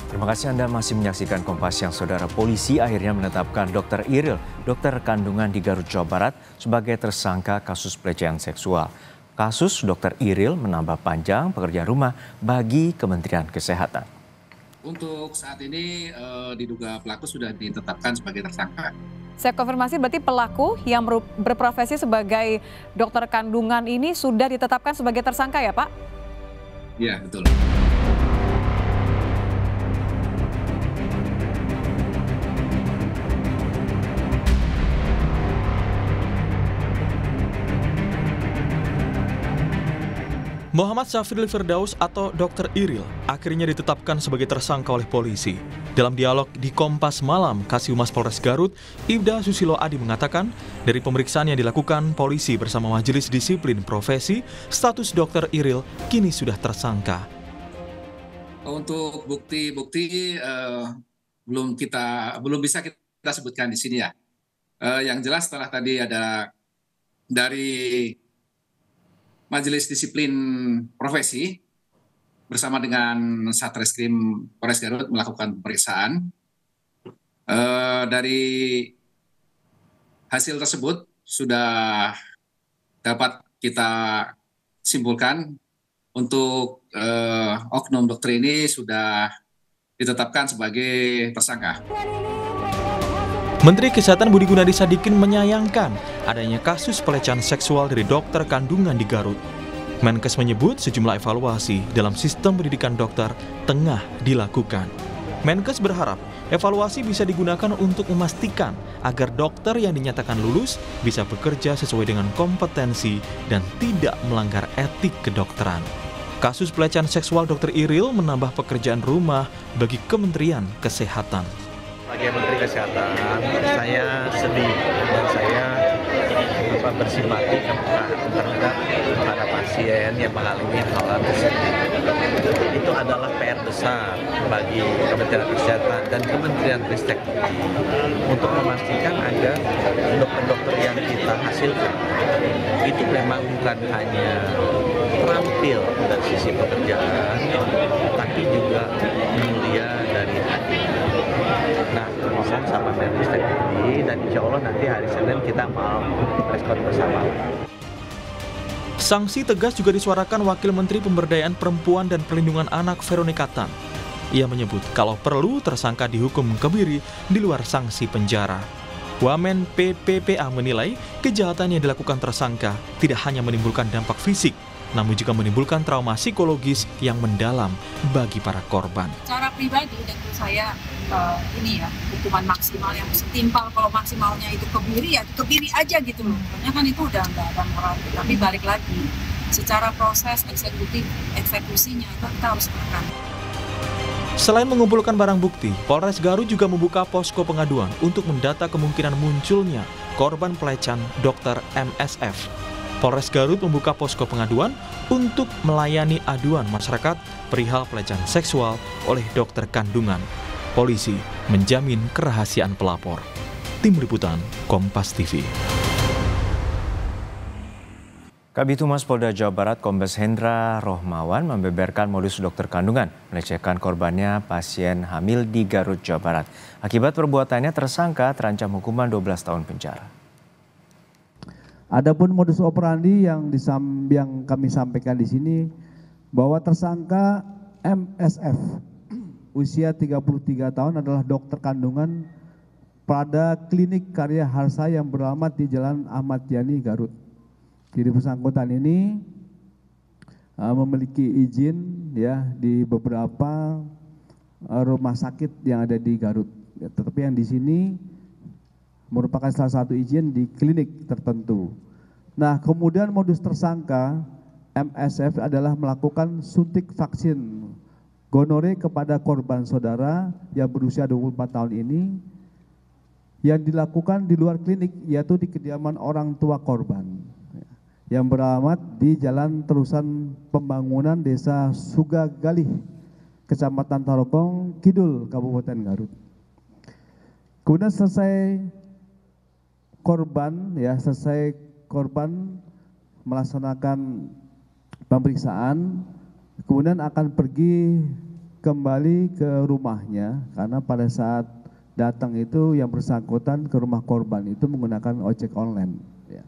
Terima kasih Anda masih menyaksikan Kompas Siang. Saudara, polisi akhirnya menetapkan Dr. Iril, dokter kandungan di Garut, Jawa Barat, sebagai tersangka kasus pelecehan seksual. Kasus Dr. Iril menambah panjang pekerjaan rumah bagi Kementerian Kesehatan. Untuk saat ini diduga pelaku sudah ditetapkan sebagai tersangka. Saya konfirmasi, berarti pelaku yang berprofesi sebagai dokter kandungan ini sudah ditetapkan sebagai tersangka ya Pak? Iya, betul. Muhammad Syafril Firdaus atau Dr. Iril akhirnya ditetapkan sebagai tersangka oleh polisi. Dalam dialog di Kompas Malam, Kasih Polres Garut, Ibda Susilo Adi mengatakan, dari pemeriksaan yang dilakukan polisi bersama Majelis Disiplin Profesi, status Dr. Iril kini sudah tersangka. Untuk bukti-bukti belum bisa kita sebutkan di sini ya. Yang jelas setelah tadi ada dari Majelis Disiplin Profesi bersama dengan Satreskrim Polres Garut melakukan pemeriksaan. Dari hasil tersebut sudah dapat kita simpulkan untuk oknum dokter ini sudah ditetapkan sebagai tersangka. Menteri Kesehatan Budi Gunadi Sadikin menyayangkan adanya kasus pelecehan seksual dari dokter kandungan di Garut. Menkes menyebut sejumlah evaluasi dalam sistem pendidikan dokter tengah dilakukan. Menkes berharap evaluasi bisa digunakan untuk memastikan agar dokter yang dinyatakan lulus bisa bekerja sesuai dengan kompetensi dan tidak melanggar etik kedokteran. Kasus pelecehan seksual Dr. Iril menambah pekerjaan rumah bagi Kementerian Kesehatan. Sebagai Menteri Kesehatan, saya sedih dan saya bersimpati terhadap para pasien yang mengalami hal tersebut. Itu adalah PR besar bagi Kementerian Kesehatan dan Kementerian Ristek untuk memastikan agar dokter-dokter yang kita hasilkan itu memang bukan hanya terampil dari sisi pekerjaan, tapi juga mulia dari hati. Nah, tulisan sama Menristek ini, dan insya Allah nanti hari Senin kita mau respon bersama. Sanksi tegas juga disuarakan Wakil Menteri Pemberdayaan Perempuan dan Perlindungan Anak Veronica Tan. Ia menyebut kalau perlu tersangka dihukum kebiri di luar sanksi penjara. Wamen PPPA menilai kejahatan yang dilakukan tersangka tidak hanya menimbulkan dampak fisik, namun juga menimbulkan trauma psikologis yang mendalam bagi para korban. Secara pribadi tentu saya hukuman maksimal yang setimpal, kalau maksimalnya itu kebiri ya kebiri aja gitu loh. Karena kan itu udah nggak ada moral. Tapi balik lagi, secara proses eksekusinya itu kita harus menekan. Selain mengumpulkan barang bukti, Polres Garut juga membuka posko pengaduan untuk mendata kemungkinan munculnya korban pelecehan Dr. MSF. Polres Garut membuka posko pengaduan untuk melayani aduan masyarakat perihal pelecehan seksual oleh dokter kandungan. Polisi menjamin kerahasiaan pelapor. Tim Liputan Kompas TV. Kabid Humas Polda Jawa Barat Kombes Hendra Rohmawan membeberkan modus dokter kandungan melecehkan korbannya pasien hamil di Garut, Jawa Barat. Akibat perbuatannya tersangka terancam hukuman 12 tahun penjara. Adapun modus operandi yang kami sampaikan di sini bahwa tersangka MSF usia 33 tahun adalah dokter kandungan pada klinik Karya Harsa yang beralamat di Jalan Ahmad Yani, Garut. Jadi bersangkutan ini memiliki izin ya di beberapa rumah sakit yang ada di Garut. Ya, tetapi yang di sini merupakan salah satu izin di klinik tertentu. Nah, kemudian modus tersangka MSF adalah melakukan suntik vaksin gonore kepada korban saudara yang berusia 24 tahun ini yang dilakukan di luar klinik, yaitu di kediaman orang tua korban yang beralamat di Jalan Terusan Pembangunan Desa Sugagalih, Kecamatan Tarogong Kidul, Kabupaten Garut. Kemudian selesai korban melaksanakan pemeriksaan, kemudian akan pergi kembali ke rumahnya karena pada saat datang itu yang bersangkutan ke rumah korban itu menggunakan ojek online. Ya.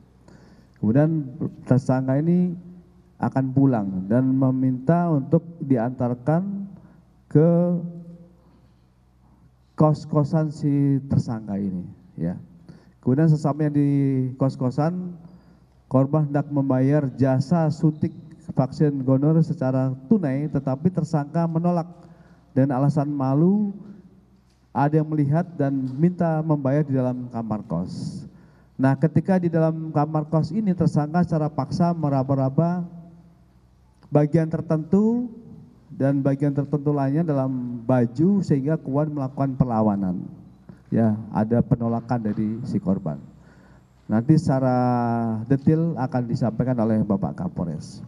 Kemudian tersangka ini akan pulang dan meminta untuk diantarkan ke kos-kosan si tersangka ini. Ya. Kemudian sesampainya di kos-kosan, korban hendak membayar jasa suntik vaksin gonorrea secara tunai, tetapi tersangka menolak dan alasan malu ada yang melihat dan minta membayar di dalam kamar kos. Nah, ketika di dalam kamar kos ini tersangka secara paksa meraba-raba bagian tertentu dan bagian tertentu lainnya dalam baju sehingga kuat melakukan perlawanan. Ya, ada penolakan dari si korban. Nanti secara detail akan disampaikan oleh Bapak Kapolres.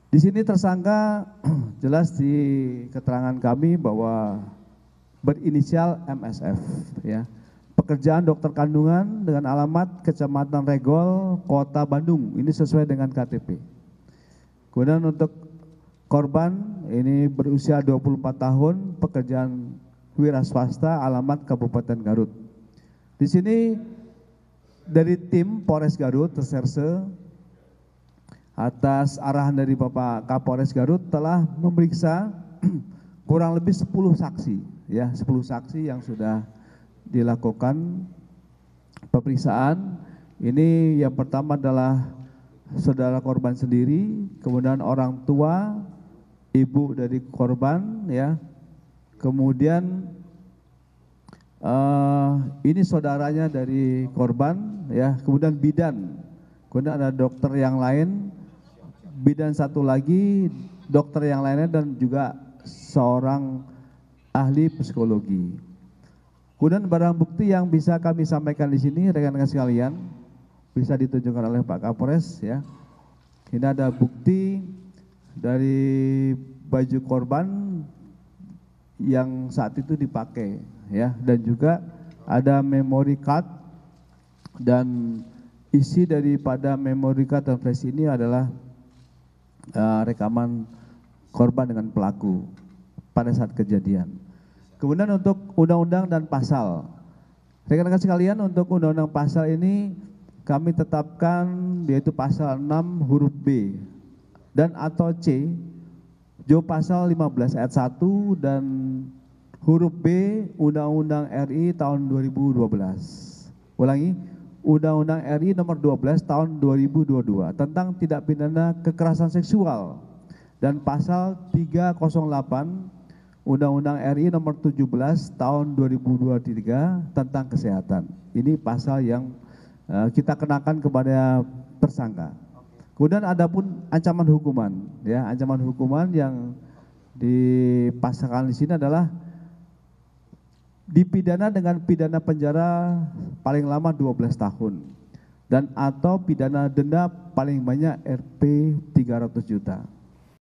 Di sini tersangka jelas di keterangan kami bahwa berinisial MSF, ya. Pekerjaan dokter kandungan dengan alamat Kecamatan Regol, Kota Bandung. Ini sesuai dengan KTP. Kemudian untuk korban ini berusia 24 tahun, pekerjaan wira swasta, alamat Kabupaten Garut. Di sini dari tim Polres Garut Reserse atas arahan dari Bapak Kapolres Garut telah memeriksa kurang lebih 10 saksi, ya, 10 saksi yang sudah dilakukan pemeriksaan. Ini yang pertama adalah saudara korban sendiri, kemudian orang tua, ibu dari korban, ya, kemudian ini saudaranya dari korban, ya, kemudian bidan, kemudian ada dokter yang lain, bidan satu lagi, dokter yang lainnya, dan juga seorang ahli psikologi. Kemudian barang bukti yang bisa kami sampaikan di sini, rekan-rekan sekalian, bisa ditunjukkan oleh Pak Kapolres, ya. Ini ada bukti dari baju korban yang saat itu dipakai, ya, dan juga ada memory card, dan isi daripada memory card dan flash ini adalah rekaman korban dengan pelaku pada saat kejadian. Kemudian untuk undang-undang dan pasal, rekan-rekan sekalian, untuk undang-undang pasal ini kami tetapkan yaitu pasal 6 huruf B dan atau C, Jo pasal 15 ayat 1 dan huruf B Undang-Undang RI tahun 2012. Ulangi, Undang-Undang RI nomor 12 tahun 2022 tentang tindak pidana kekerasan seksual, dan pasal 308 Undang-Undang RI nomor 17 tahun 2023 tentang kesehatan. Ini pasal yang kita kenakan kepada tersangka. Kemudian ada pun ancaman hukuman, ya, ancaman hukuman yang dipasangkan di sini adalah dipidana dengan pidana penjara paling lama 12 tahun dan atau pidana denda paling banyak Rp 300 juta.